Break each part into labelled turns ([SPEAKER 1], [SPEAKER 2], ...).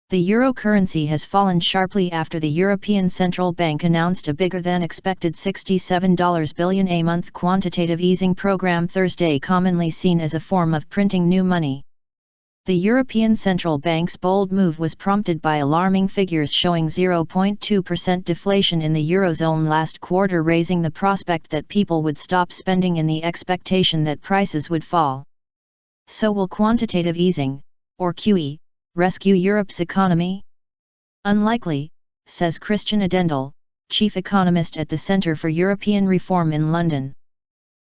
[SPEAKER 1] The euro currency has fallen sharply after the European Central Bank announced a bigger-than-expected $67 billion a month quantitative easing program Thursday, commonly seen as a form of printing new money. The European Central Bank's bold move was prompted by alarming figures showing 0.2% deflation in the Eurozone last quarter, raising the prospect that people would stop spending in the expectation that prices would fall. So will quantitative easing, or QE, rescue Europe's economy? Unlikely, says Christian Odendahl, chief economist at the Centre for European Reform in London.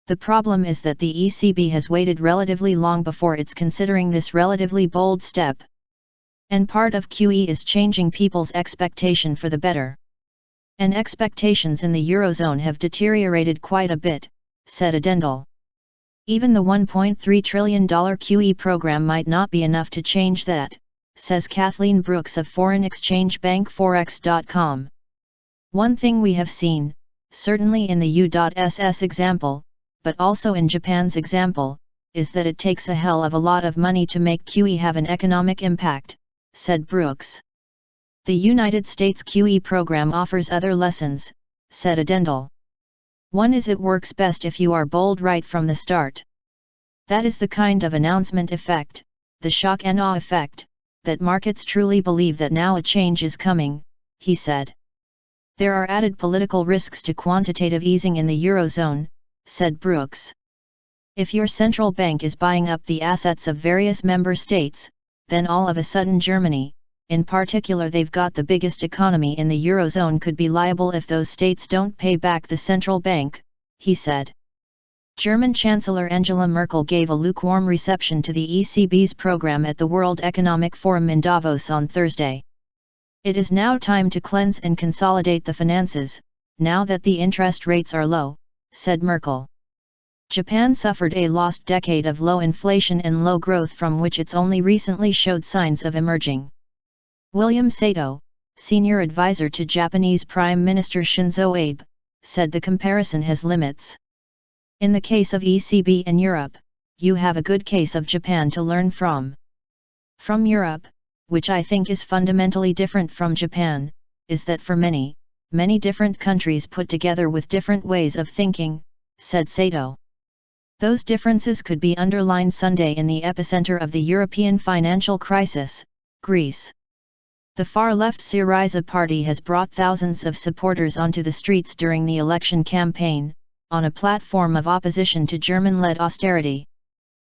[SPEAKER 1] The problem is that the ECB has waited relatively long before it's considering this relatively bold step. And part of QE is changing people's expectation for the better. And expectations in the Eurozone have deteriorated quite a bit, said Odendahl. Even the $1.3 trillion QE program might not be enough to change that, says Kathleen Brooks of foreign exchange bank Forex.com. One thing we have seen, certainly in the U.SS example, but also in Japan's example, is that it takes a hell of a lot of money to make QE have an economic impact, said Brooks. The United States QE program offers other lessons, said Odendahl. One is it works best if you are bold right from the start. That is the kind of announcement effect, the shock and awe effect, that markets truly believe that now a change is coming, he said. There are added political risks to quantitative easing in the Eurozone, said Brooks. If your central bank is buying up the assets of various member states, then all of a sudden Germany, in particular they've got the biggest economy in the Eurozone, could be liable if those states don't pay back the central bank, he said. German Chancellor Angela Merkel gave a lukewarm reception to the ECB's program at the World Economic Forum in Davos on Thursday. It is now time to cleanse and consolidate the finances, now that the interest rates are low, said Merkel. Japan suffered a lost decade of low inflation and low growth from which it's only recently showed signs of emerging. William Sato, senior advisor to Japanese Prime Minister Shinzo Abe, said the comparison has limits. In the case of ECB and Europe, you have a good case of Japan to learn from. From Europe, which I think is fundamentally different from Japan, is that for many different countries put together with different ways of thinking, said Sato. Those differences could be underlined Sunday in the epicenter of the European financial crisis, Greece. The far-left Syriza party has brought thousands of supporters onto the streets during the election campaign, on a platform of opposition to German-led austerity.